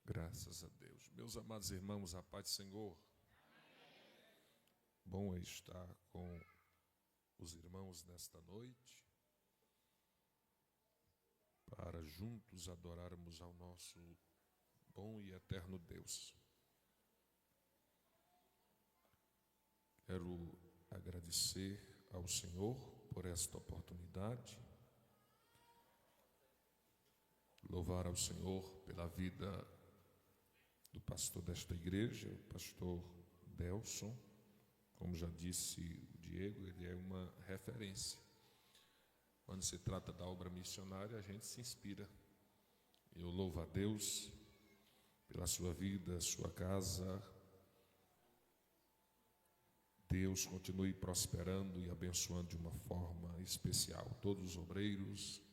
Graças a Deus. Meus amados irmãos, a paz do Senhor. Bom é estar com os irmãos nesta noite, para juntos adorarmos ao nosso bom e eterno Deus. Quero agradecer ao Senhor por esta oportunidade, louvar ao Senhor pela vida do pastor desta igreja, o pastor Delson. Como já disse o Diego, ele é uma referência. Quando se trata da obra missionária, a gente se inspira. Eu louvo a Deus pela sua vida, sua casa. Deus continue prosperando e abençoando de uma forma especial todos os obreiros.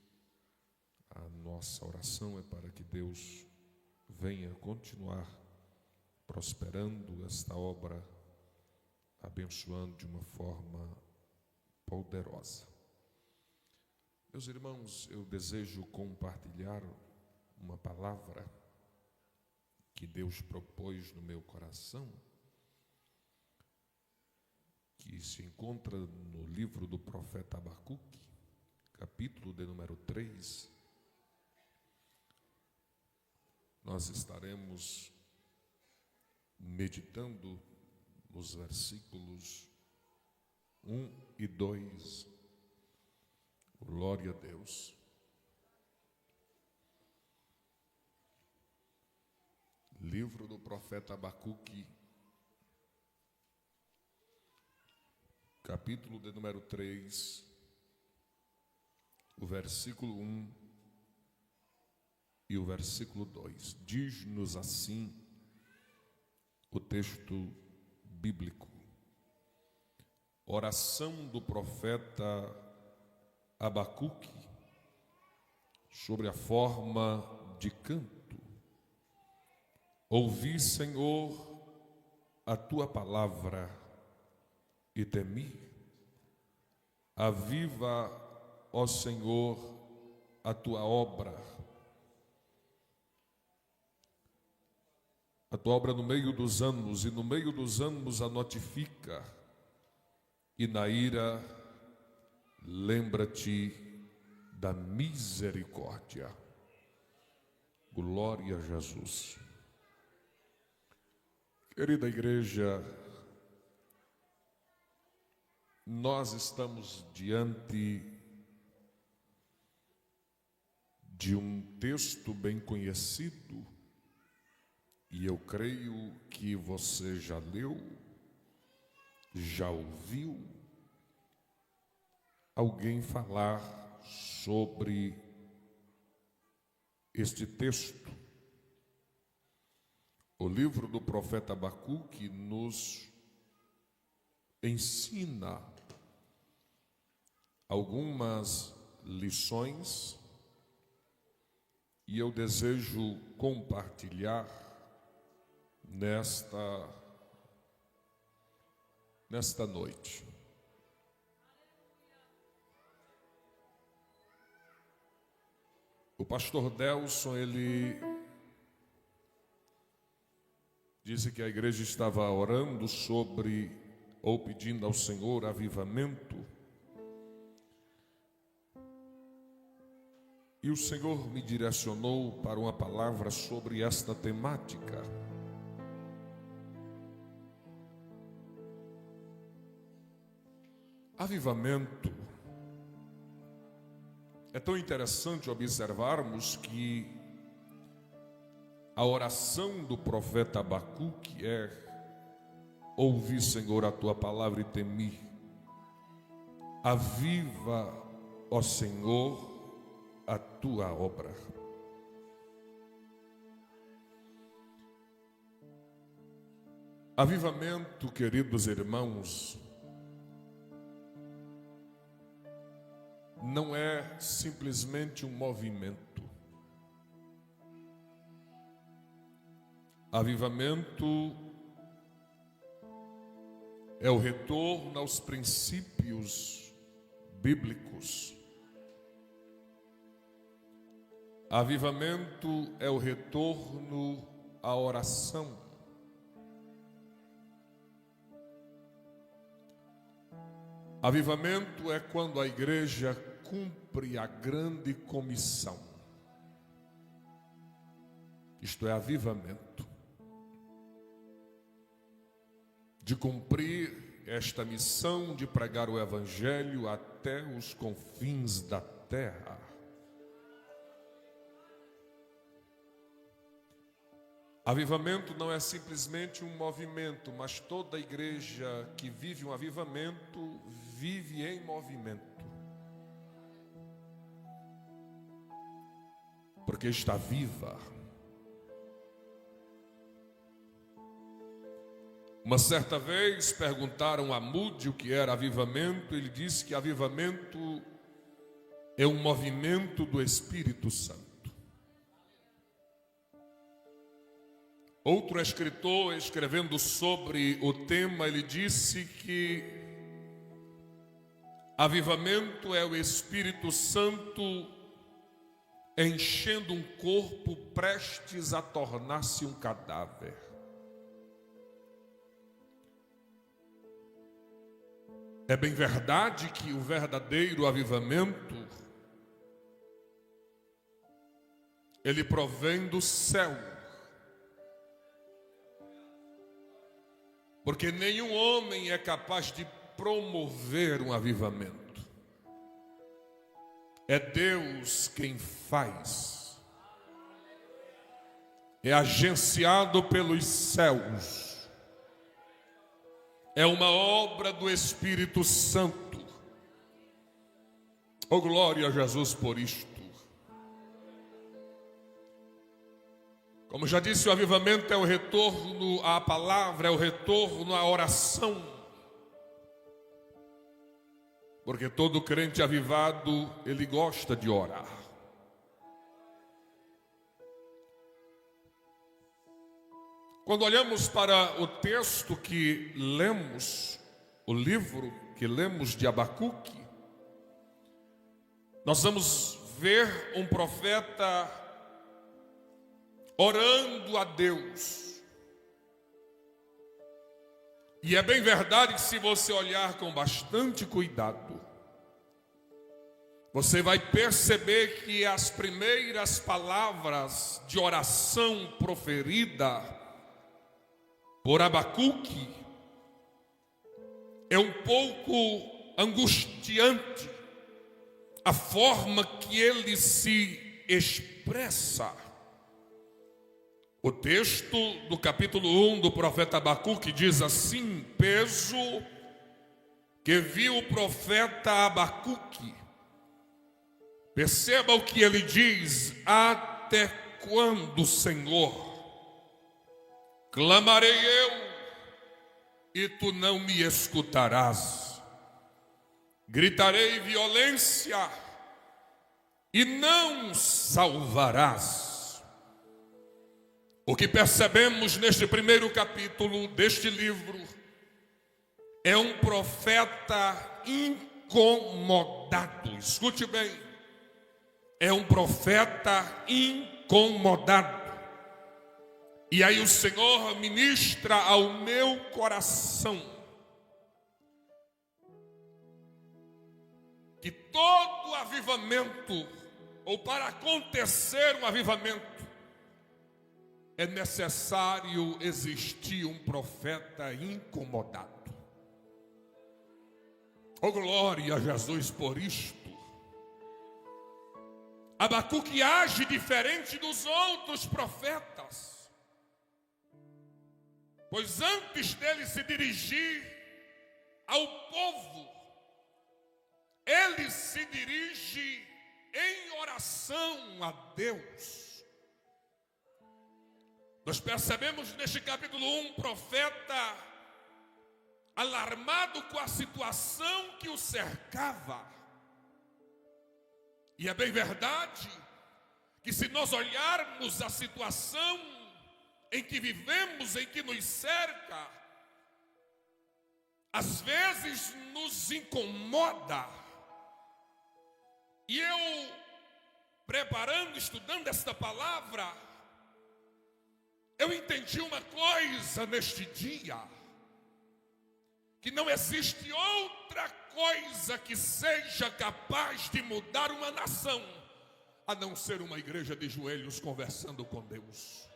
A nossa oração é para que Deus venha continuar prosperando esta obra, abençoando de uma forma poderosa. Meus irmãos, eu desejo compartilhar uma palavra que Deus propôs no meu coração, que se encontra no livro do profeta Abacuque, capítulo de número 3. Nós estaremos meditando nos versículos 1 e 2. Glória a Deus. Livro do profeta Abacuque, capítulo de número 3, o versículo 1 e o versículo 2. Diz-nos assim o texto bíblico. Oração do profeta Abacuque sobre a forma de canto. Ouvi, Senhor, a tua palavra e temi. Aviva, ó Senhor, a tua obra. A tua obra no meio dos anos, e no meio dos anos a notifica, e na ira lembra-te da misericórdia. Glória a Jesus. Querida igreja, nós estamos diante de um texto bem conhecido, e eu creio que você já leu, já ouviu alguém falar sobre este texto. O livro do profeta Abacuque nos ensina algumas lições, e eu desejo compartilhar nesta noite. O pastor Delson, ele disse que a igreja estava orando sobre, ou pedindo ao Senhor avivamento, e o Senhor me direcionou para uma palavra sobre esta temática. Avivamento. É tão interessante observarmos que a oração do profeta Abacuque é: ouvi, Senhor, a tua palavra e temi. Aviva, ó Senhor, a tua obra. Avivamento, queridos irmãos, não é simplesmente um movimento. Avivamento é o retorno aos princípios bíblicos. Avivamento é o retorno a oração. Avivamento é quando a igreja cumpre a grande comissão. Isto é avivamento. De cumprir esta missão de pregar o evangelho até os confins da terra. Avivamento não é simplesmente um movimento, mas toda igreja que vive um avivamento, vive em movimento. Porque está viva. Uma certa vez perguntaram a Moody o que era avivamento. Ele disse que avivamento é um movimento do Espírito Santo. Outro escritor, escrevendo sobre o tema, ele disse que avivamento é o Espírito Santo enchendo um corpo prestes a tornar-se um cadáver. É bem verdade que o verdadeiro avivamento, ele provém do céu. Porque nenhum homem é capaz de promover um avivamento. É Deus quem faz. É agenciado pelos céus. É uma obra do Espírito Santo. Oh, glória a Jesus por isto. Como já disse, o avivamento é o retorno à palavra, é o retorno à oração. Porque todo crente avivado, ele gosta de orar. Quando olhamos para o texto que lemos, o livro que lemos de Abacuque, nós vamos ver um profeta orando a Deus. E é bem verdade que se você olhar com bastante cuidado, você vai perceber que as primeiras palavras de oração proferida por Abacuque é um pouco angustiante a forma que ele se expressa. O texto do capítulo 1 do profeta Abacuque diz assim: peso que viu o profeta Abacuque. Perceba o que ele diz: até quando, Senhor, clamarei eu e tu não me escutarás? Gritarei violência e não salvarás. O que percebemos neste primeiro capítulo deste livro é um profeta incomodado. Escute bem, é um profeta incomodado. E aí o Senhor ministra ao meu coração que todo avivamento, ou para acontecer um avivamento, é necessário existir um profeta incomodado. Oh, glória a Jesus por isto. Abacuque age diferente dos outros profetas, pois antes dele se dirigir ao povo, ele se dirige em oração a Deus. Nós percebemos neste capítulo 1 um profeta alarmado com a situação que o cercava. E é bem verdade que se nós olharmos a situação em que vivemos, em que nos cerca, às vezes nos incomoda. E eu, preparando, estudando esta palavra, Eu entendi uma coisa neste dia, que não existe outra coisa que seja capaz de mudar uma nação, a não ser uma igreja de joelhos conversando com Deus.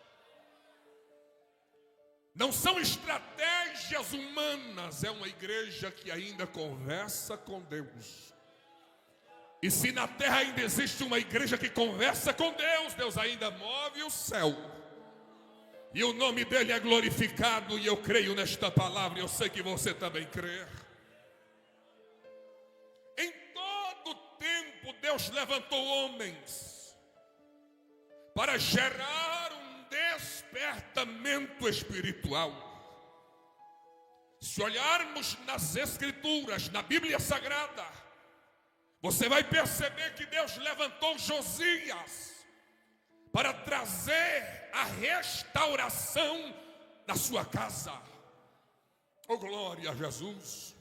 Não são estratégias humanas, é uma igreja que ainda conversa com Deus. E se na terra ainda existe uma igreja que conversa com Deus, Deus ainda move o céu. E o nome dele é glorificado, e eu creio nesta palavra, e eu sei que você também crê. Em todo tempo Deus levantou homens para gerar um despertamento espiritual. Se olharmos nas Escrituras, na Bíblia Sagrada, você vai perceber que Deus levantou Josias para trazer a restauração da sua casa. Oh, glória a Jesus!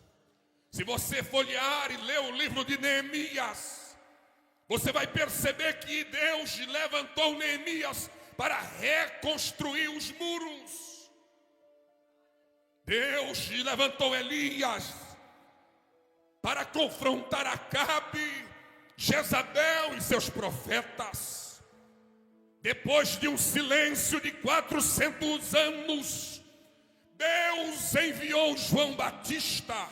Se você folhear e ler o livro de Neemias, você vai perceber que Deus levantou Neemias para reconstruir os muros. Deus levantou Elias para confrontar Acabe, Jezabel e seus profetas. Depois de um silêncio de 400 anos, Deus enviou João Batista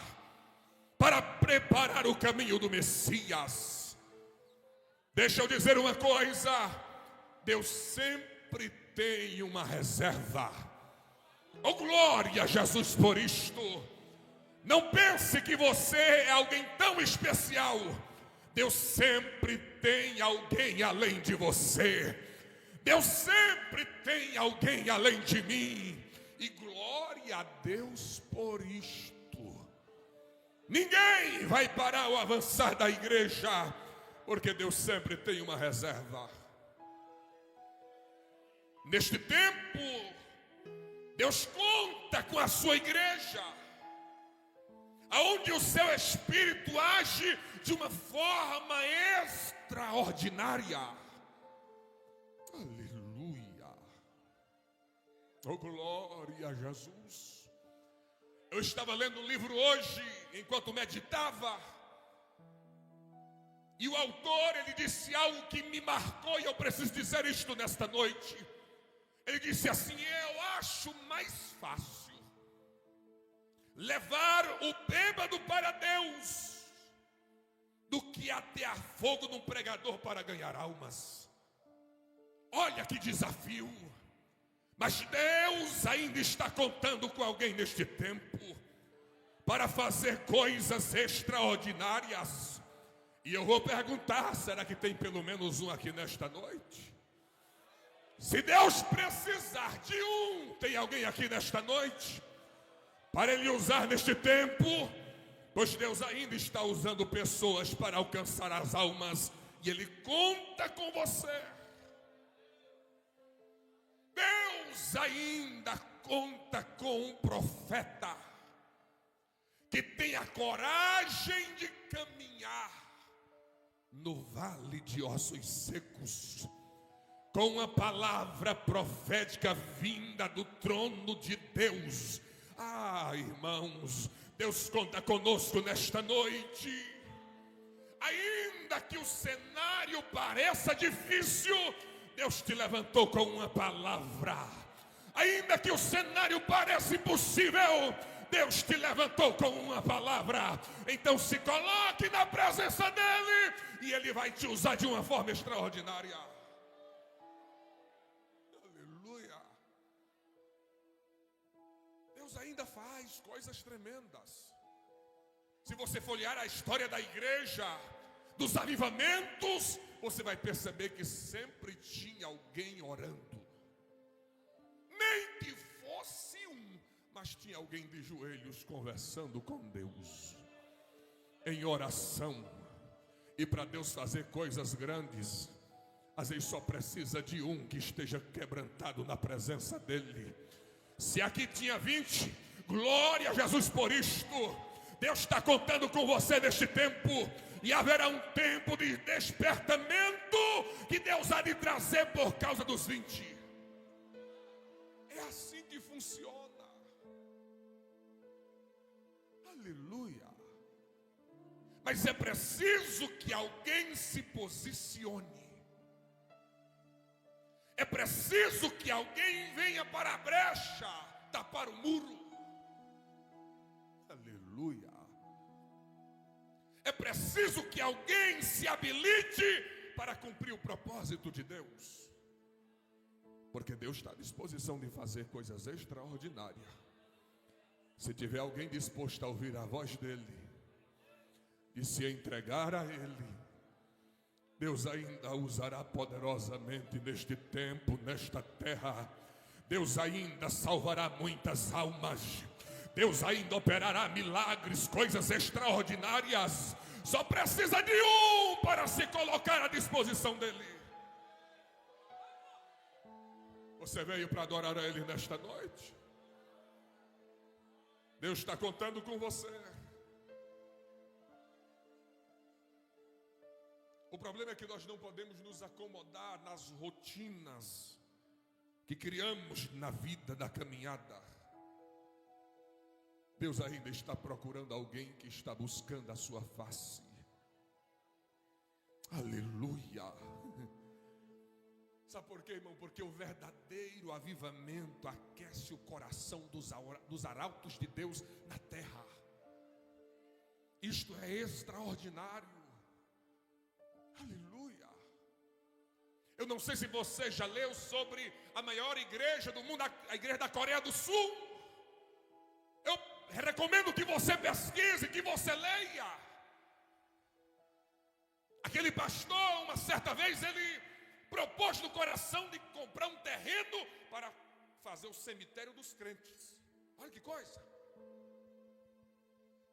para preparar o caminho do Messias. Deixa eu dizer uma coisa: Deus sempre tem uma reserva. Oh, glória a Jesus por isto. Não pense que você é alguém tão especial. Deus sempre tem alguém além de você. Deus sempre tem alguém além de mim. E glória a Deus por isto. Ninguém vai parar o avançar da igreja, porque Deus sempre tem uma reserva. Neste tempo, Deus conta com a sua igreja, aonde o seu Espírito age de uma forma extraordinária. Aleluia! Oh, glória a Jesus! Eu estava lendo um livro hoje, enquanto meditava, e o autor, ele disse algo que me marcou, e eu preciso dizer isto nesta noite. Ele disse assim: eu acho mais fácil levar o bêbado para Deus do que atear fogo num pregador para ganhar almas. Olha que desafio! Mas Deus ainda está contando com alguém neste tempo para fazer coisas extraordinárias. E eu vou perguntar: será que tem pelo menos um aqui nesta noite? Se Deus precisar de um, tem alguém aqui nesta noite para Ele usar neste tempo? Pois Deus ainda está usando pessoas para alcançar as almas, e Ele conta com você. Deus ainda conta com um profeta que tem a coragem de caminhar no vale de ossos secos, com uma palavra profética vinda do trono de Deus. Ah, irmãos, Deus conta conosco nesta noite. Ainda que o cenário pareça difícil, Deus te levantou com uma palavra. Ainda que o cenário pareça impossível, Deus te levantou com uma palavra. Então se coloque na presença dEle, e Ele vai te usar de uma forma extraordinária. Aleluia! Deus ainda faz coisas tremendas. Se você folhear a história da igreja, dos avivamentos, você vai perceber que sempre tinha alguém orando. Nem que fosse um, mas tinha alguém de joelhos conversando com Deus, em oração. E para Deus fazer coisas grandes, às vezes só precisa de um que esteja quebrantado na presença dEle. Se aqui tinha 20, glória a Jesus por isto. Deus está contando com você neste tempo, e haverá um tempo de despertamento que Deus há de trazer por causa dos 20. assim que funciona. Aleluia. Mas é preciso que alguém se posicione. É preciso que alguém venha para a brecha, tapar o muro. Aleluia. É preciso que alguém se habilite para cumprir o propósito de Deus. Porque Deus está à disposição de fazer coisas extraordinárias. Se tiver alguém disposto a ouvir a voz dele e se entregar a ele, Deus ainda usará poderosamente neste tempo, nesta terra. Deus ainda salvará muitas almas. Deus ainda operará milagres, coisas extraordinárias. Só precisa de um para se colocar à disposição dele. Você veio para adorar a ele nesta noite? Deus está contando com você. O problema é que nós não podemos nos acomodar nas rotinas que criamos na vida, na caminhada. Deus ainda está procurando alguém que está buscando a sua face. Aleluia. Sabe por quê, irmão? Porque o verdadeiro avivamento aquece o coração dos arautos de Deus na terra. Isto é extraordinário. Aleluia. Eu não sei se você já leu sobre a maior igreja do mundo, a igreja da Coreia do Sul. Eu recomendo que você pesquise, que você leia. Aquele pastor, uma certa vez, ele propôs no coração de comprar um terreno para fazer o cemitério dos crentes. Olha que coisa.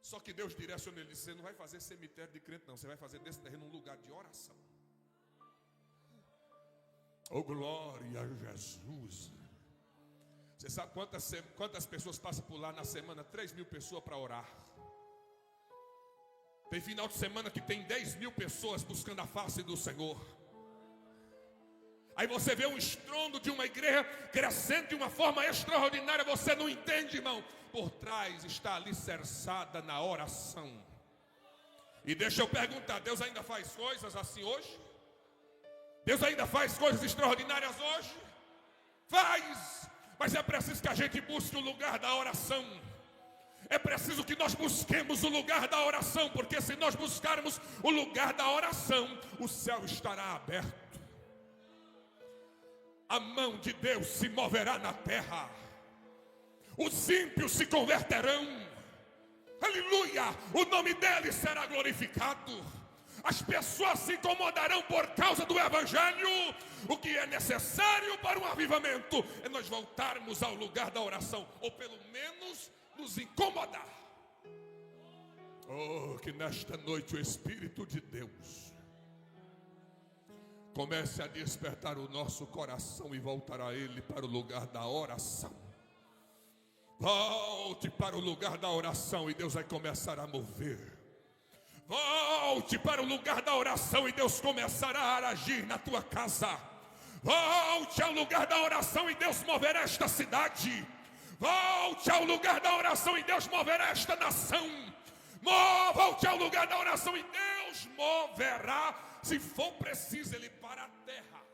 Só que Deus direciona ele, você não vai fazer cemitério de crente não, você vai fazer desse terreno um lugar de oração. Oh, glória a Jesus. Você sabe quantas pessoas passam por lá na semana? 3.000 pessoas para orar. Tem final de semana que tem 10.000 pessoas buscando a face do Senhor. Aí você vê um estrondo de uma igreja crescendo de uma forma extraordinária. Você não entende, irmão. Por trás está alicerçada na oração. E deixa eu perguntar, Deus ainda faz coisas assim hoje? Deus ainda faz coisas extraordinárias hoje? Faz! Mas é preciso que a gente busque o lugar da oração. É preciso que nós busquemos o lugar da oração. Porque se nós buscarmos o lugar da oração, o céu estará aberto. A mão de Deus se moverá na terra. Os ímpios se converterão. Aleluia! O nome dele será glorificado. As pessoas se incomodarão por causa do evangelho. O que é necessário para um avivamento é nós voltarmos ao lugar da oração, ou pelo menos nos incomodar. Oh, que nesta noite o Espírito de Deus comece a despertar o nosso coração e voltar a ele para o lugar da oração. Volte para o lugar da oração e Deus vai começar a mover. Volte para o lugar da oração e Deus começará a agir na tua casa. Volte ao lugar da oração e Deus moverá esta cidade. Volte ao lugar da oração e Deus moverá esta nação. Volte ao lugar da oração e Deus moverá, se for preciso, ele para a terra,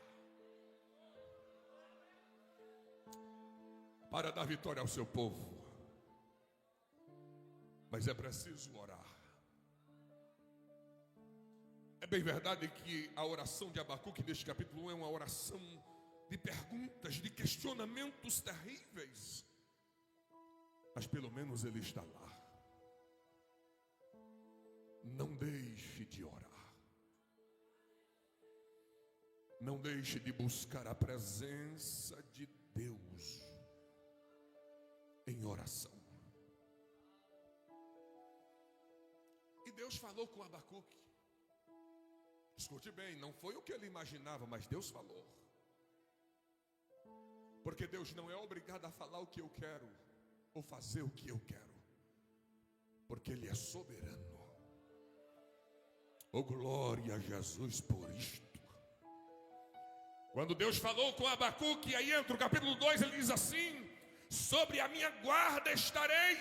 para dar vitória ao seu povo. Mas é preciso orar. É bem verdade que a oração de Abacuque neste capítulo 1 é uma oração de perguntas, de questionamentos terríveis. Mas pelo menos ele está lá. Não deixe de orar. Não deixe de buscar a presença de Deus em oração. E Deus falou com Abacuque. Escute bem, não foi o que ele imaginava, mas Deus falou. Porque Deus não é obrigado a falar o que eu quero, ou fazer o que eu quero, porque Ele é soberano. Oh, glória a Jesus por isto. Quando Deus falou com Abacuque, aí entra o capítulo 2, ele diz assim: sobre a minha guarda estarei,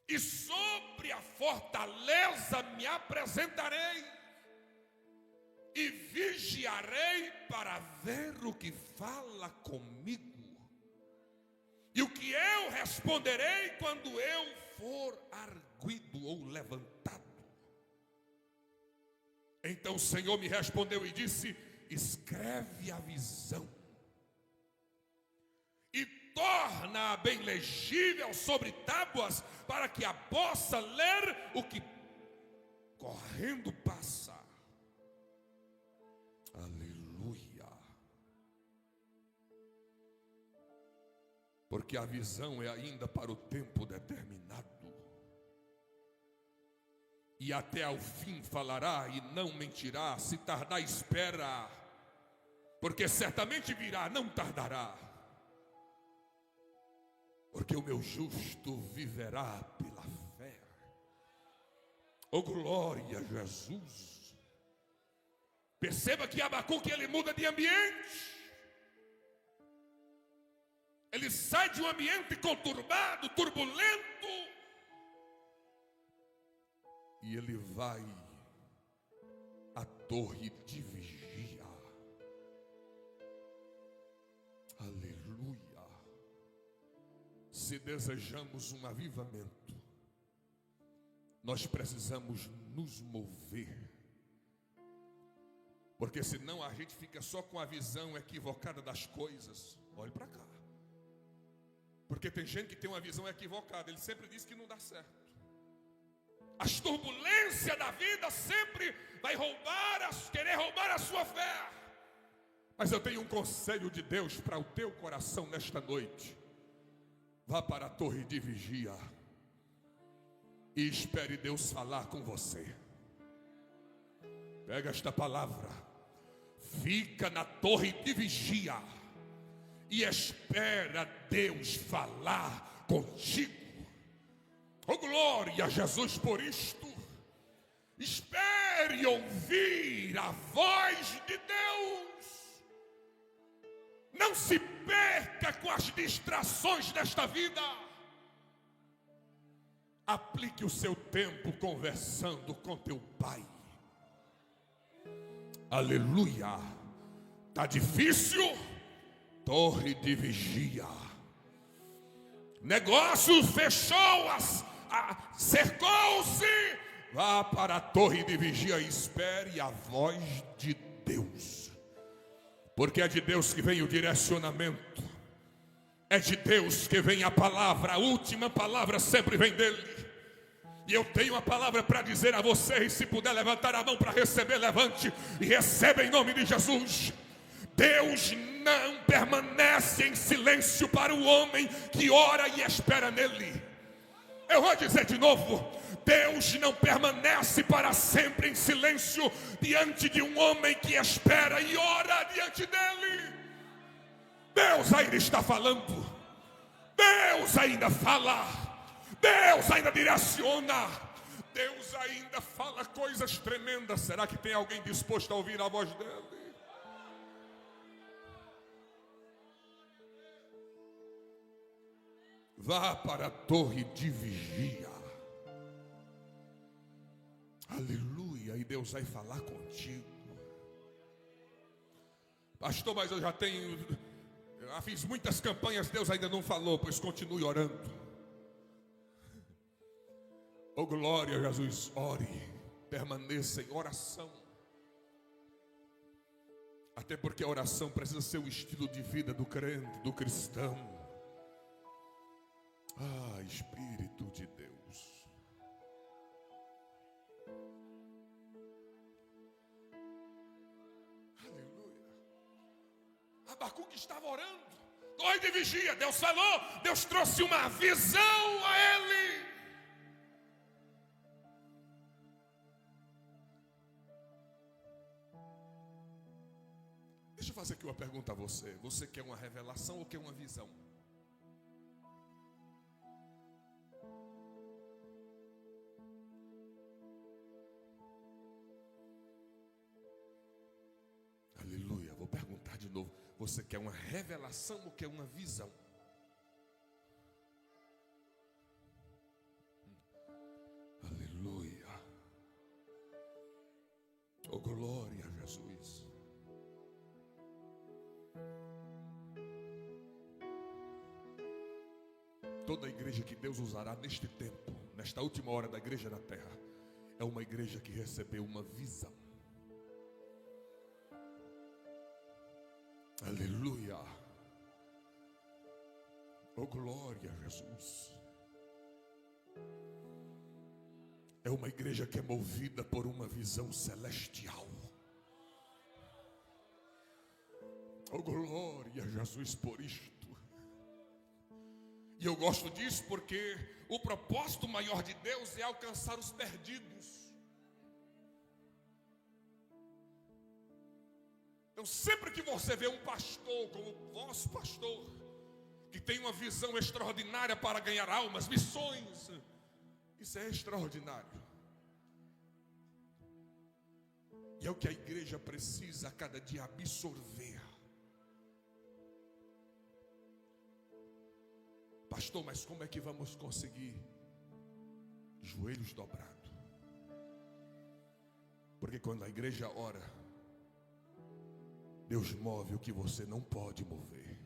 e sobre a fortaleza me apresentarei, e vigiarei para ver o que fala comigo, e o que eu responderei quando eu for arguido ou levantado. Então o Senhor me respondeu e disse: escreve a visão e torna-a bem legível sobre tábuas, para que a possa ler o que correndo passa. Aleluia. Porque a visão é ainda para o tempo determinado, e até ao fim falará e não mentirá. Se tardar, espera, porque certamente virá, não tardará. Porque o meu justo viverá pela fé. Oh, glória a Jesus. Perceba que Abacuque, ele muda de ambiente. Ele sai de um ambiente conturbado, turbulento, e ele vai à torre de vigia. Aleluia. Se desejamos um avivamento, nós precisamos nos mover, porque senão a gente fica só com a visão equivocada das coisas. Olhe para cá, porque tem gente que tem uma visão equivocada. Ele sempre diz que não dá certo. As turbulências da vida sempre vai querer roubar a sua fé. Mas eu tenho um conselho de Deus para o teu coração nesta noite. Vá para a torre de vigia e espere Deus falar com você. Pega esta palavra. Fica na torre de vigia e espera Deus falar contigo. Oh, glória a Jesus por isto. Espere ouvir a voz de Deus. Não se perca com as distrações desta vida. Aplique o seu tempo conversando com teu Pai. Aleluia. Está difícil? Torre de vigia. Negócio fechou, cercou-se. Vá para a torre de vigia e espere a voz de Deus. Porque é de Deus que vem o direcionamento. É de Deus que vem a palavra. A última palavra sempre vem dele. E eu tenho uma palavra para dizer a vocês. Se puder levantar a mão para receber, levante e receba em nome de Jesus. Deus não permanece em silêncio para o homem que ora e espera nele. Eu vou dizer de novo: Deus não permanece para sempre em silêncio diante de um homem que espera e ora diante dele. Deus ainda está falando. Deus ainda fala. Deus ainda direciona. Deus ainda fala coisas tremendas. Será que tem alguém disposto a ouvir a voz dele? Vá para a torre de vigia. Aleluia. E Deus vai falar contigo. Pastor, mas eu já fiz muitas campanhas, Deus ainda não falou. Pois continue orando. Oh, glória a Jesus. Ore, permaneça em oração. Até porque a oração precisa ser o estilo de vida do crente, do cristão. Ah, Espírito de Deus. Aleluia. Abacuque estava orando. Torre de vigia. Deus falou. Deus trouxe uma visão a ele. Deixa eu fazer aqui uma pergunta a você. Você quer uma revelação ou quer uma visão? Aleluia. Vou perguntar de novo. Você quer uma revelação ou quer uma visão? Toda igreja que Deus usará neste tempo, nesta última hora da igreja na terra, é uma igreja que recebeu uma visão. Aleluia. Oh, glória a Jesus. É uma igreja que é movida por uma visão celestial. Oh, glória a Jesus por isto. E eu gosto disso porque o propósito maior de Deus é alcançar os perdidos. Então, sempre que você vê um pastor como o vosso pastor, que tem uma visão extraordinária para ganhar almas, missões, isso é extraordinário. E é o que a igreja precisa a cada dia absorver. Pastor, mas como é que vamos conseguir? Joelhos dobrados. Porque quando a igreja ora, Deus move o que você não pode mover.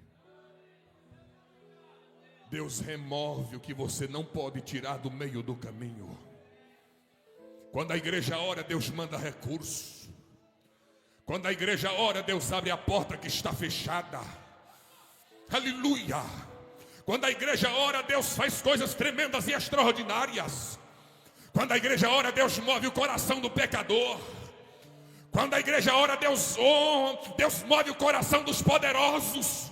Deus remove o que você não pode tirar do meio do caminho. Quando a igreja ora, Deus manda recurso. Quando a igreja ora, Deus abre a porta que está fechada. Aleluia. Quando a igreja ora, Deus faz coisas tremendas e extraordinárias. Quando a igreja ora, Deus move o coração do pecador. Quando a igreja ora, Deus move o coração dos poderosos.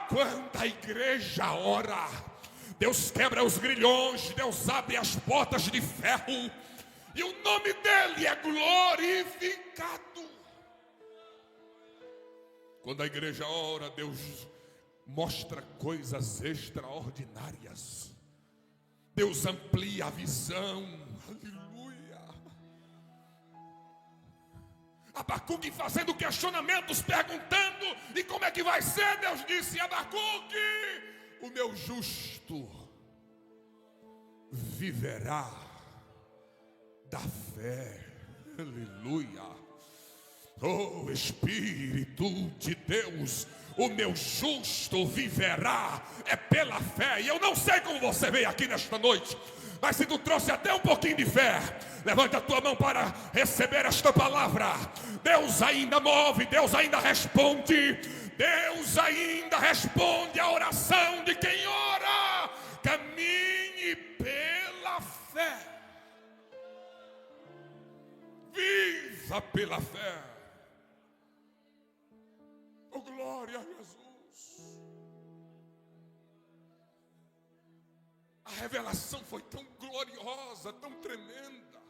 Quando a igreja ora, Deus quebra os grilhões, Deus abre as portas de ferro, e o nome dele é glorificado. Quando a igreja ora, Deus mostra coisas extraordinárias. Deus amplia a visão. Aleluia. Abacuque fazendo questionamentos, perguntando: e como é que vai ser? Deus disse: Abacuque, o meu justo viverá da fé. Aleluia. Oh, Espírito de Deus, o meu justo viverá é pela fé. E eu não sei como você veio aqui nesta noite, mas se tu trouxe até um pouquinho de fé, levanta a tua mão para receber esta palavra. Deus ainda move, Deus ainda responde. Deus ainda responde a oração de quem ora. Caminhe pela fé. Viva pela fé. Oh, glória a Jesus. A revelação foi tão gloriosa, tão tremenda.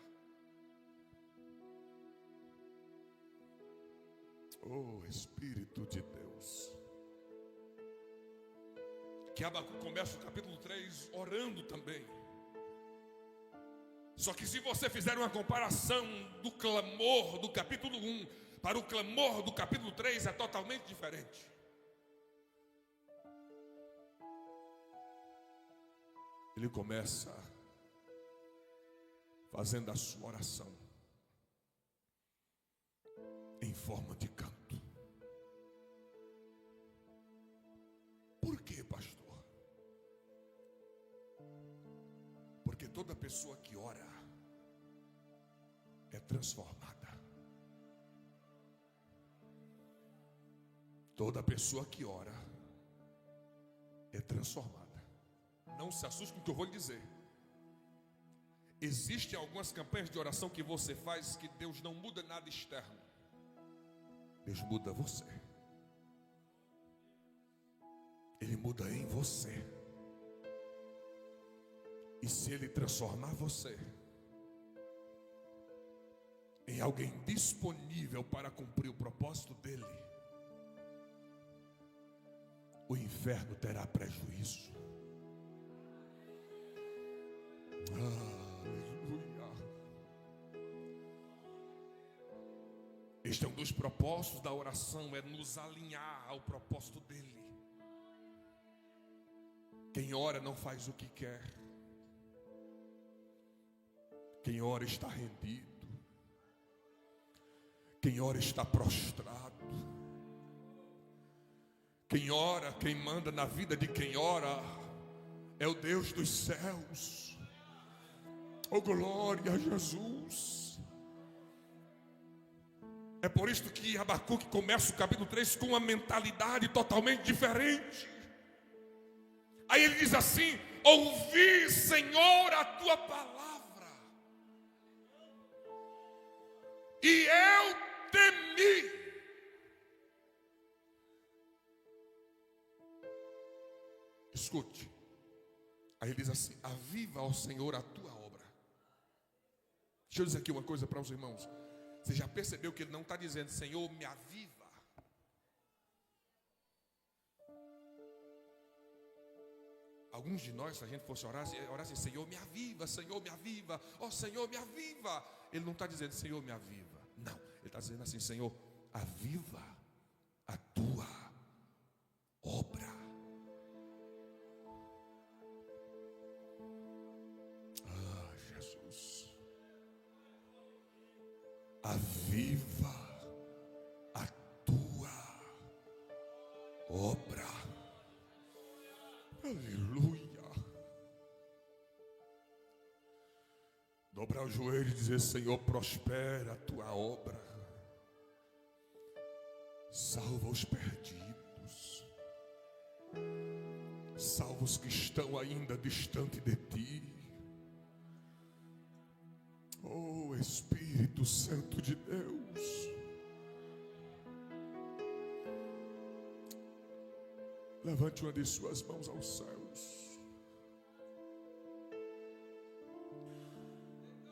Oh, Espírito de Deus. Que Abacuque começa o capítulo 3 orando também. Só que se você fizer uma comparação do clamor do capítulo 1 para o clamor do capítulo 3, é totalmente diferente. Ele começa fazendo a sua oração em forma de canto. Por quê, pastor? Porque toda pessoa que ora é transformada. Toda pessoa que ora é transformada. Não se assuste com o que eu vou lhe dizer. Existem algumas campanhas de oração que você faz que Deus não muda nada externo. Deus muda você. Ele muda em você. E se Ele transformar você em alguém disponível para cumprir o propósito dEle, o inferno terá prejuízo. Aleluia. Este é um dos propósitos da oração, é nos alinhar ao propósito dele. Quem ora não faz o que quer. Quem ora está rendido. Quem ora está prostrado. Quem ora, quem manda na vida de quem ora, é o Deus dos céus. Oh, glória a Jesus. É por isso que Abacuque começa o capítulo 3 com uma mentalidade totalmente diferente. Aí ele diz assim: ouvi, Senhor, a tua palavra, e eu temi. Escute. Aí ele diz assim: aviva, ó Senhor, a tua obra. Deixa eu dizer aqui uma coisa para os irmãos. Você já percebeu que ele não está dizendo: Senhor, me aviva? Alguns de nós, se a gente fosse orar assim: Senhor, me aviva, Senhor, me aviva, ó Senhor, me aviva. Ele não está dizendo: Senhor, me aviva. Não, ele está dizendo assim: Senhor, aviva a tua obra. Ah, Jesus. Aviva a tua obra. Aleluia. Dobrar o joelho e dizer: Senhor, prospera a tua obra. Salva os perdidos. Salva os que estão ainda distante de ti. Oh, Espírito Santo de Deus. Levante uma de suas mãos aos céus.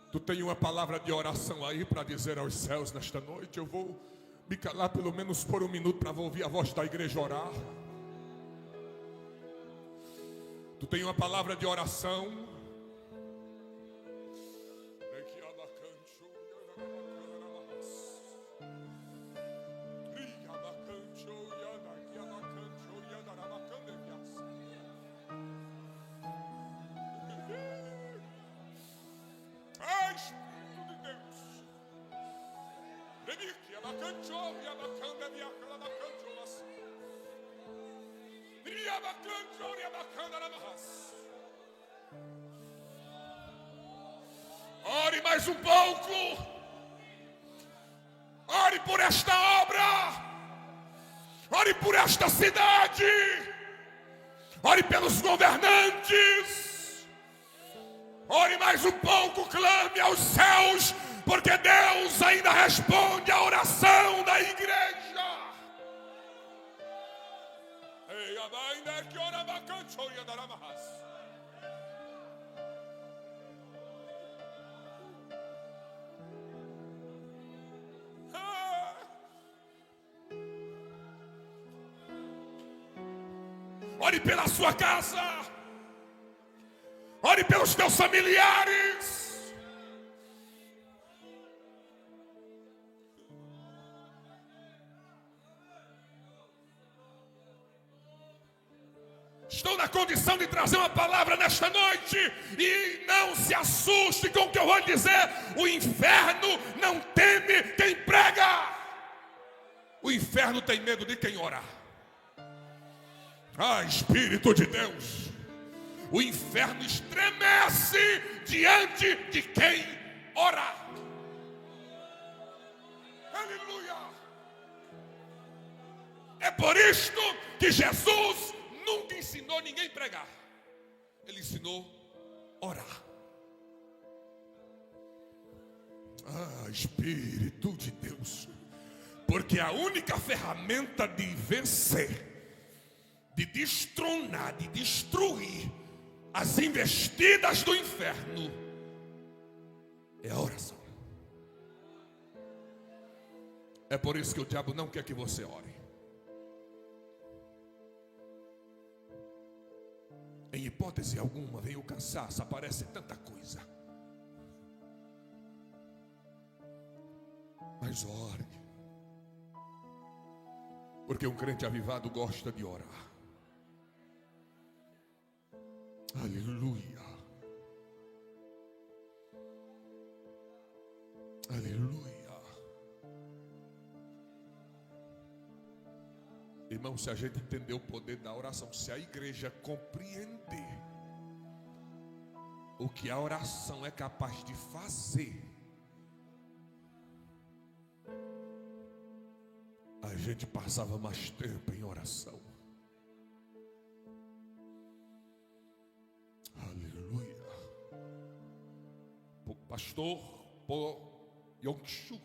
Tu tem uma palavra de oração aí para dizer aos céus nesta noite? Eu vou me calar pelo menos por um minuto para ouvir a voz da igreja orar. Tu tem uma palavra de oração? Ore mais um pouco. Ore por esta obra. Ore por esta cidade. Ore pelos governantes. Ore mais um pouco, clame aos céus, porque Deus ainda responde a oração da igreja. Ore pela sua casa. Ore pelos teus familiares. Estou na condição de trazer uma palavra nesta noite. E não se assuste com o que eu vou lhe dizer. O inferno não teme quem prega. O inferno tem medo de quem ora. Ah, Espírito de Deus. O inferno estremece diante de quem ora. Aleluia. É por isto que Jesus nunca ensinou ninguém a pregar. Ele ensinou a orar. Ah, Espírito de Deus. Porque a única ferramenta de vencer, de destronar, de destruir as investidas do inferno é a oração. É por isso que o diabo não quer que você ore. Em hipótese alguma, vem o cansaço, aparece tanta coisa. Mas ore. Porque um crente avivado gosta de orar. Aleluia. Aleluia. Irmão, se a gente entender o poder da oração, se a igreja compreender o que a oração é capaz de fazer, a gente passava mais tempo em oração. Aleluia. O pastor Po Yong-Shu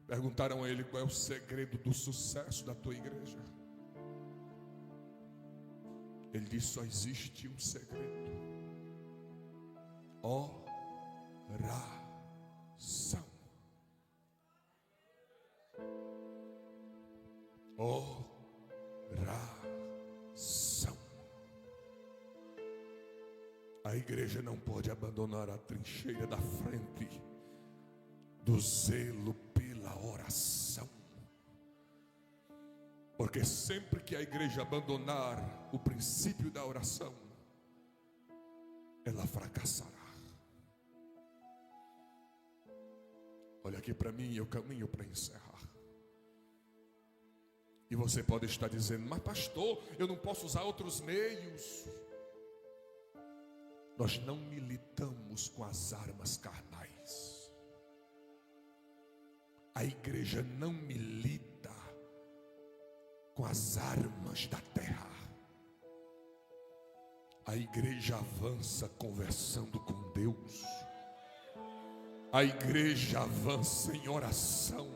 perguntaram a ele qual é o segredo do sucesso da tua igreja. Ele disse: só existe um segredo: oração. Oração. A igreja não pode abandonar a trincheira da frente do zelo pela oração. Porque sempre que a igreja abandonar o princípio da oração, ela fracassará. Olha aqui para mim, eu caminho para encerrar. E você pode estar dizendo: mas pastor, eu não posso usar outros meios. Nós não militamos com as armas carnais. A igreja não milita com as armas da terra. A igreja avança conversando com Deus. A igreja avança em oração.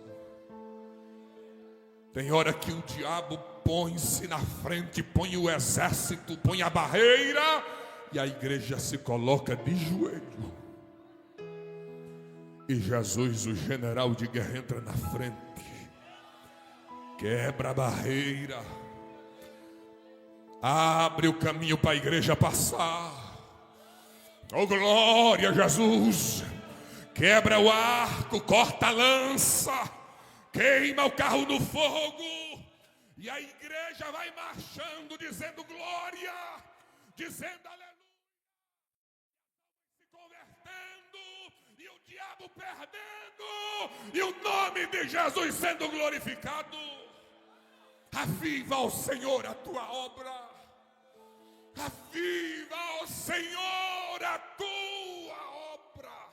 Tem hora que o diabo põe-se na frente, põe o exército, põe a barreira, e a igreja se coloca de joelho. E Jesus, o general de guerra, entra na frente, quebra a barreira, abre o caminho para a igreja passar. Oh, glória a Jesus! Quebra o arco, corta a lança, queima o carro no fogo, e a igreja vai marchando, dizendo glória, dizendo aleluia, se convertendo, e o diabo perdendo, e o nome de Jesus sendo glorificado. Aviva ao Senhor a tua obra, aviva ao Senhor a tua obra.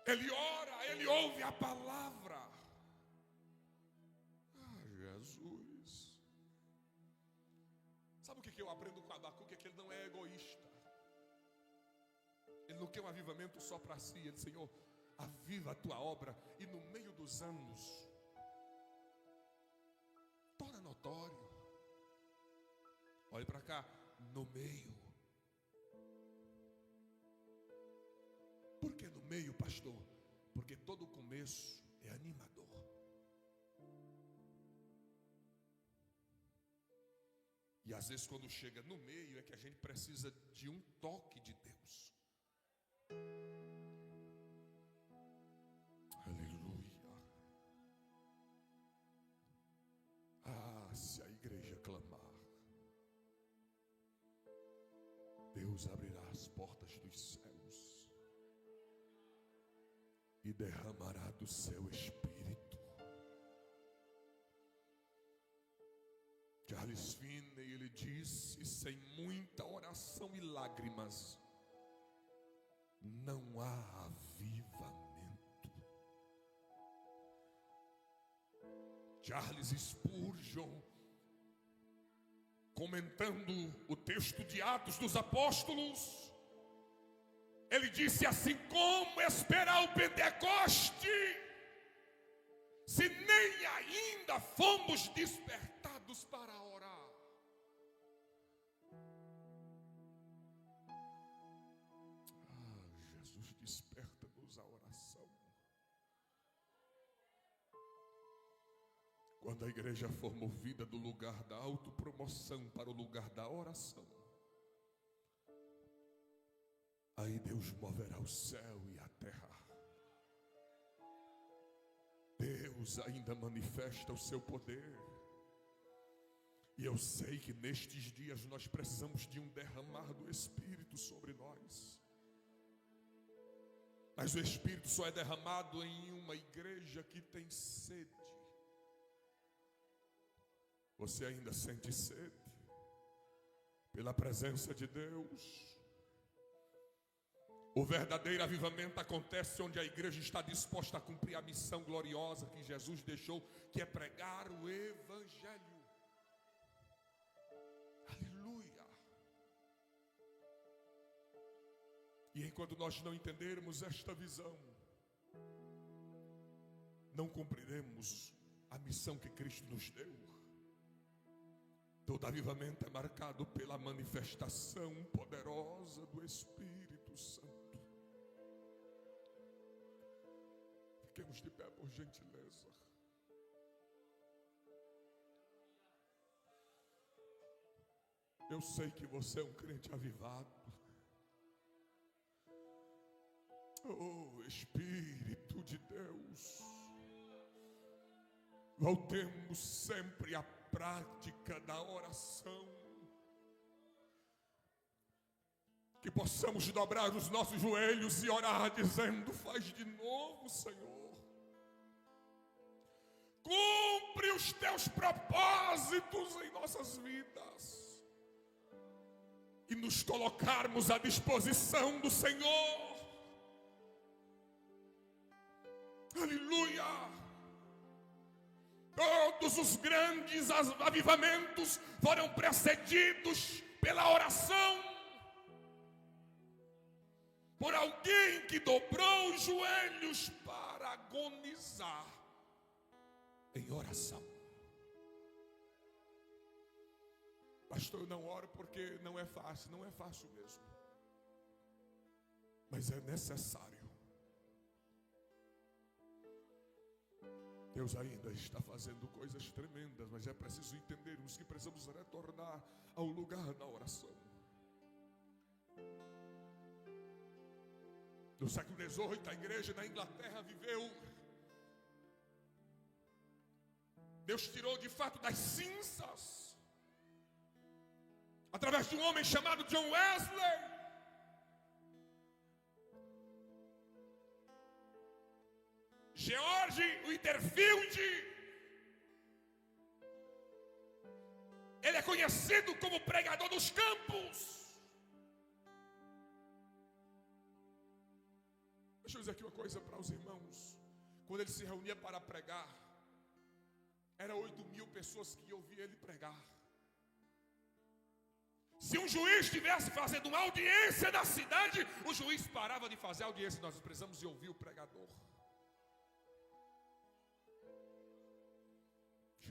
Ele ora, ele ouve a palavra. Jesus. Sabe o que eu aprendo com Abacuque? É que ele não é egoísta. Ele não quer um avivamento só para si. Ele: Senhor, aviva a tua obra, e no meio dos anos torna notório. Olhe para cá, no meio. Por que no meio, pastor? Porque todo começo é animador. E às vezes quando chega no meio é que a gente precisa de um toque de Deus. Aleluia. Ah, se a igreja clamar, Deus abrirá as portas dos céus e derramará do seu Espírito. Charles Finney, ele disse: sem muita oração e lágrimas não há avivamento. Charles Spurgeon, comentando o texto de Atos dos Apóstolos, ele disse assim: como esperar o Pentecoste se nem ainda fomos despertados para orar? Ah, Jesus, desperta-nos a oração. Quando a igreja for movida do lugar da autopromoção para o lugar da oração, aí Deus moverá o céu e a terra. Deus ainda manifesta o seu poder. E eu sei que nestes dias nós precisamos de um derramar do Espírito sobre nós. Mas o Espírito só é derramado em uma igreja que tem sede. Você ainda sente sede? pela presença de Deus. O verdadeiro avivamento acontece onde a igreja está disposta a cumprir a missão gloriosa que Jesus deixou, que é pregar o Evangelho. Aleluia! E enquanto nós não entendermos esta visão, não cumpriremos a missão que Cristo nos deu. Todo avivamento é marcado pela manifestação poderosa do Espírito Santo. Fiquemos de pé, por gentileza. Eu sei que você é um crente avivado. Oh, Espírito de Deus, voltemos sempre à prática da oração. Que possamos dobrar os nossos joelhos e orar dizendo: faz de novo, Senhor. Cumpre os teus propósitos em nossas vidas. E nos colocarmos à disposição do Senhor. Aleluia! Todos os grandes avivamentos foram precedidos pela oração. Por alguém que dobrou os joelhos para agonizar em oração. Pastor, eu não oro porque não é fácil. Não é fácil mesmo. Mas é necessário. Deus ainda está fazendo coisas tremendas, mas é preciso entendermos que precisamos retornar ao lugar da oração. No século XVIII, a igreja na Inglaterra viveu. Deus tirou de fato das cinzas, através de um homem chamado John Wesley. George Whitefield, ele é conhecido como pregador dos campos. Deixa eu dizer aqui uma coisa para os irmãos. Quando ele se reunia para pregar, era 8.000 pessoas que iam ouvir ele pregar. Se um juiz estivesse fazendo uma audiência na cidade, o juiz parava de fazer a audiência. Nós precisamos ouvir o pregador.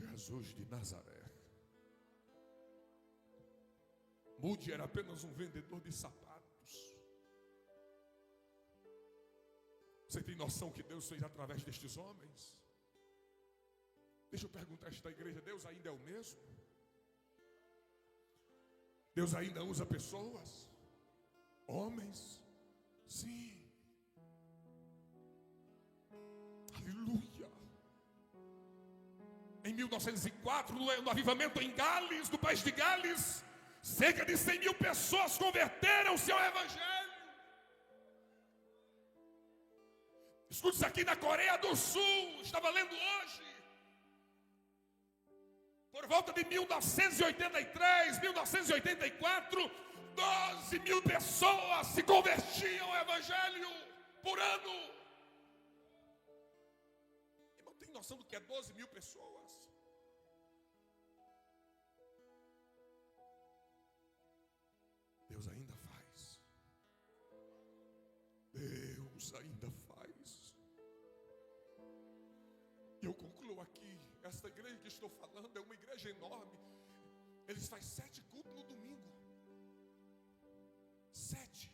Jesus de Nazaré. Moody era apenas um vendedor de sapatos. Você tem noção que Deus fez através destes homens? Deixa eu perguntar a esta igreja: Deus ainda é o mesmo? Deus ainda usa pessoas? Homens? Sim. Aleluia. Em 1904, no avivamento em Gales, no país de Gales, cerca de 100.000 pessoas converteram-se ao Evangelho. Escute isso aqui: na Coreia do Sul, estava lendo hoje, por volta de 1983, 1984, 12.000 pessoas se convertiam ao Evangelho por ano. Irmão, tem noção do que é 12.000 pessoas? Deus ainda faz. Deus ainda faz. E eu concluo aqui. Esta igreja que estou falando é uma igreja enorme. Eles fazem 7 cultos no domingo. 7.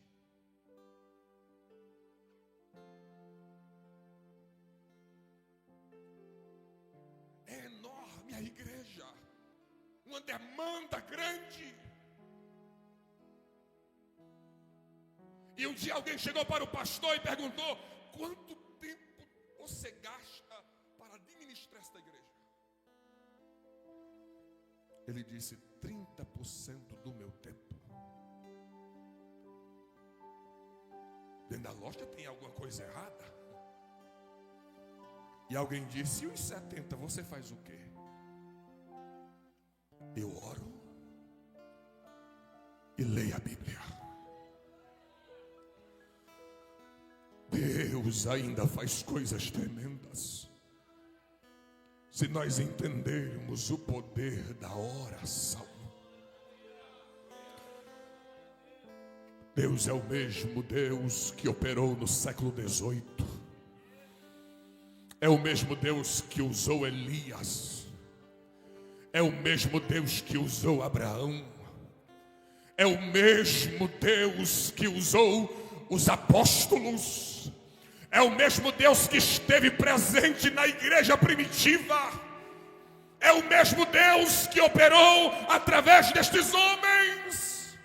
É enorme a igreja. Uma demanda grande. E um dia alguém chegou para o pastor e perguntou: quanto tempo você gasta para administrar esta igreja? Ele disse: 30% do meu tempo. Dentro da loja tem alguma coisa errada? E alguém disse: e os 70% você faz o quê? Eu oro, leia a Bíblia. Deus ainda faz coisas tremendas se nós entendermos o poder da oração. Deus é o mesmo Deus que operou no século XVIII. É o mesmo Deus que usou Elias. É o mesmo Deus que usou Abraão. É o mesmo Deus que usou os apóstolos. É o mesmo Deus que esteve presente na igreja primitiva. É o mesmo Deus que operou através destes homens.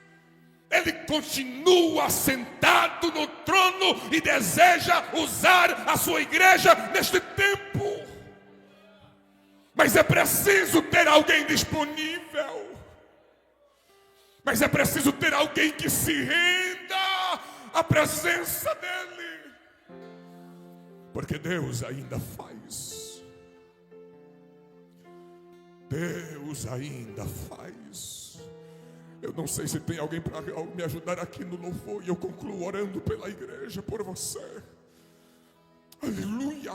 Ele continua sentado no trono e deseja usar a sua igreja neste tempo. Mas é preciso ter alguém disponível. Mas é preciso ter alguém que se renda à presença dele. Porque Deus ainda faz. Deus ainda faz. Eu não sei se tem alguém para me ajudar aqui no louvor. E eu concluo orando pela igreja, por você. Aleluia.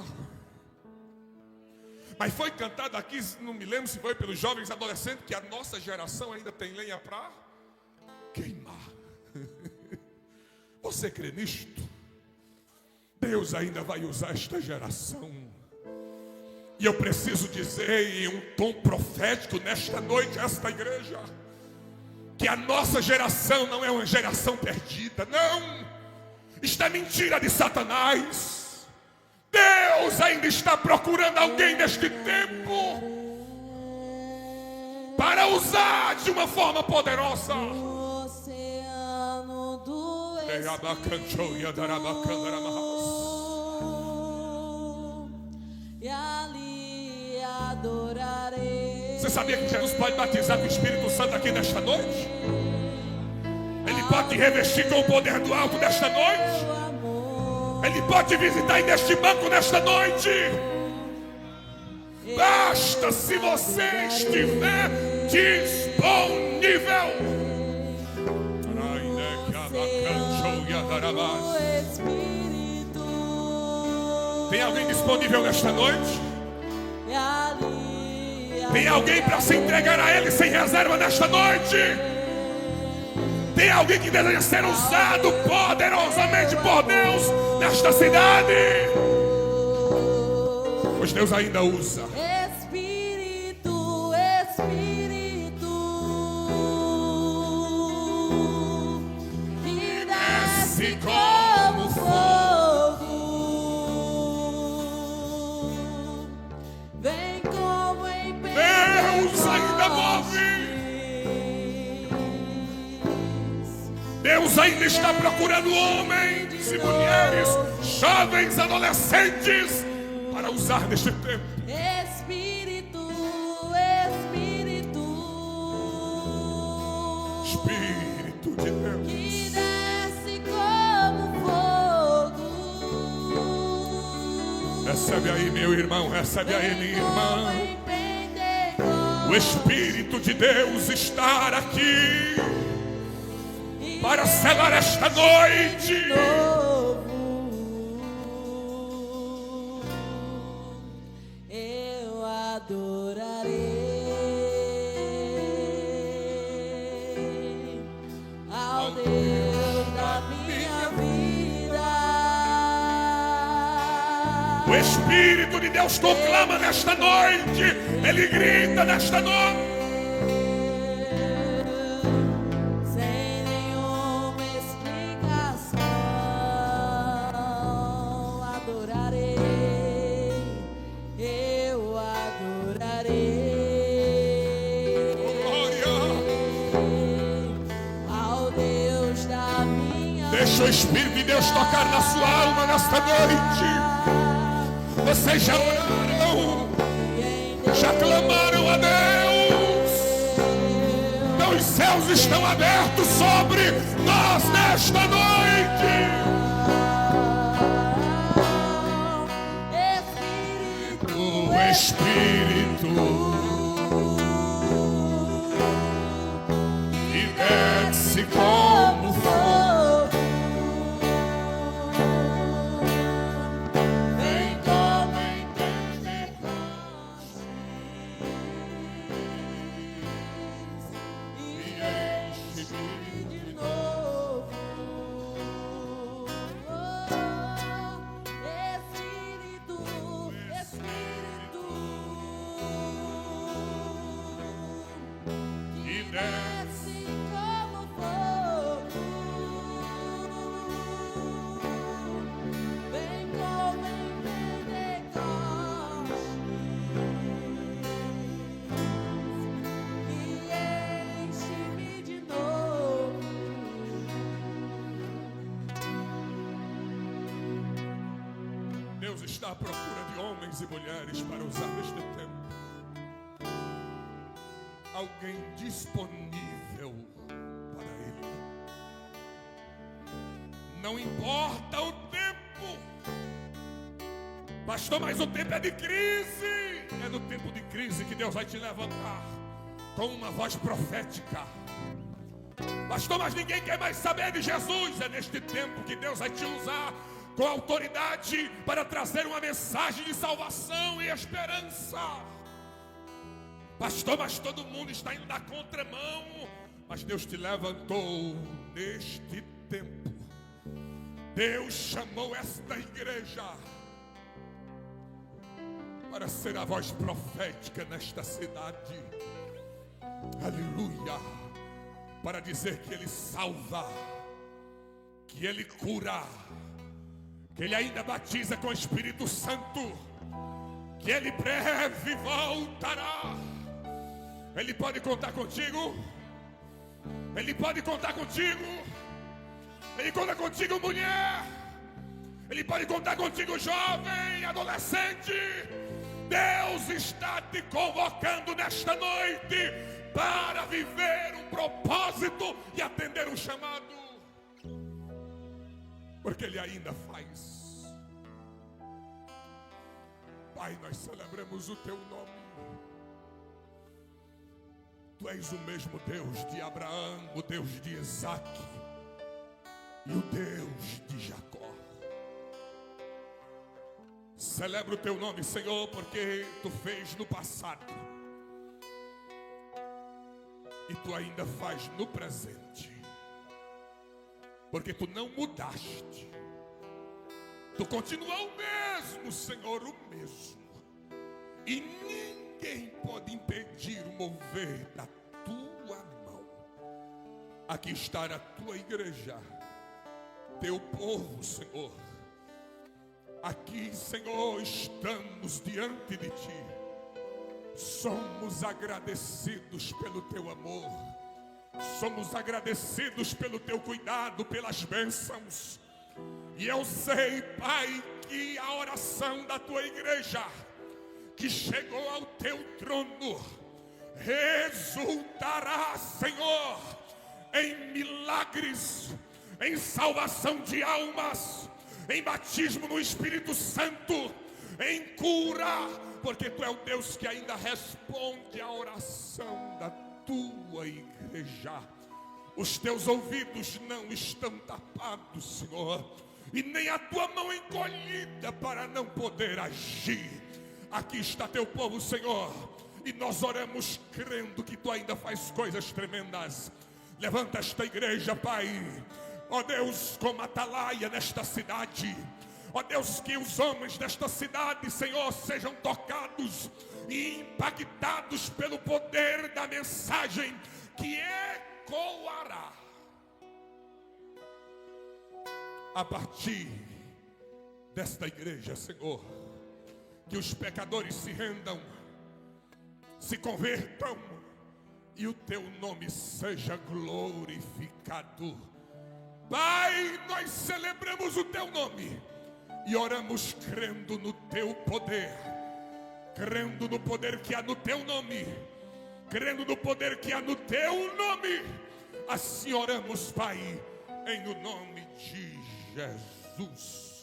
Mas foi cantado aqui, não me lembro se foi pelos jovens adolescentes, que a nossa geração ainda tem lenha para queimar. Você crê nisto? Deus ainda vai usar esta geração. E eu preciso dizer em um tom profético nesta noite a esta igreja, que a nossa geração não é uma geração perdida, não. Isto é mentira de Satanás. Deus ainda está procurando alguém neste tempo para usar de uma forma poderosa. O oceano do e ali adorarei. Você sabia que Jesus pode batizar com o Espírito Santo aqui nesta noite? Ele pode te revestir com o poder do alto nesta noite. Ele pode te visitar neste banco nesta noite. Basta se você estiver disponível. Tem alguém disponível nesta noite? Tem alguém para se entregar a Ele sem reserva nesta noite? Tem alguém que deseja ser usado poderosamente por Deus nesta cidade? Pois Deus ainda usa. Espírito, Espírito, que desce como fogo, vem como em Deus ainda move. Deus ainda está procurando homens e mulheres, jovens, adolescentes, para usar neste tempo. Espírito, Espírito, Espírito de Deus, que desce como fogo. recebe aí, meu irmão, recebe aí, minha irmã. O Espírito de Deus está aqui para selar esta noite. Eu adorarei ao Deus da minha vida. O Espírito de Deus conclama nesta noite. Ele grita nesta noite. Sem nenhuma explicação, adorarei, eu adorarei ao Deus da minha vida. Deixa o Espírito de Deus tocar na sua alma nesta noite. Vocês já oraram, já clamaram a Deus. Então os céus estão abertos sobre nós nesta noite. O Espírito que desce com está à procura de homens e mulheres para usar neste tempo. Alguém disponível para Ele. Não importa o tempo, pastor, mas o tempo é de crise. É no tempo de crise que Deus vai te levantar com uma voz profética. Pastor, mas ninguém quer mais saber de Jesus. É neste tempo que Deus vai te usar com autoridade para trazer uma mensagem de salvação e esperança. Pastor, mas todo mundo está indo na contramão. Mas Deus te levantou neste tempo. Deus chamou esta igreja para ser a voz profética nesta cidade. Aleluia. Para dizer que Ele salva, que Ele cura, que Ele ainda batiza com o Espírito Santo, que Ele breve voltará. Ele pode contar contigo. Ele pode contar contigo. Ele conta contigo, mulher. Ele pode contar contigo, jovem, adolescente. Deus está te convocando nesta noite para viver um propósito e atender um chamado. Porque Ele ainda faz. Pai, nós celebramos o Teu nome. Tu és o mesmo Deus de Abraão, o Deus de Isaac e o Deus de Jacó. Celebro o Teu nome, Senhor, porque Tu fez no passado e Tu ainda faz no presente. Porque Tu não mudaste. Tu continua o mesmo, Senhor, o mesmo. E ninguém pode impedir o mover da Tua mão. Aqui está a Tua igreja, Teu povo, Senhor. Aqui, Senhor, estamos diante de Ti. Somos agradecidos pelo Teu amor. Somos agradecidos pelo Teu cuidado, pelas bênçãos. E eu sei, Pai, que a oração da Tua igreja, que chegou ao Teu trono, resultará, Senhor, em milagres, em salvação de almas, em batismo no Espírito Santo, em cura, porque Tu é o Deus que ainda responde a oração da Tua igreja. Os Teus ouvidos não estão tapados, Senhor, e nem a Tua mão encolhida para não poder agir. Aqui está Teu povo, Senhor, e nós oramos crendo que Tu ainda faz coisas tremendas. Levanta esta igreja, Pai, ó Deus, como atalaia nesta cidade. Ó Deus, que os homens desta cidade, Senhor, sejam tocados e impactados pelo poder da mensagem que ecoará a partir desta igreja, Senhor. Que os pecadores se rendam, se convertam e o Teu nome seja glorificado. Pai, nós celebramos o Teu nome e oramos crendo no Teu poder, crendo no poder que há no Teu nome, crendo no poder que há no Teu nome. Assim oramos, Pai, em o nome de Jesus.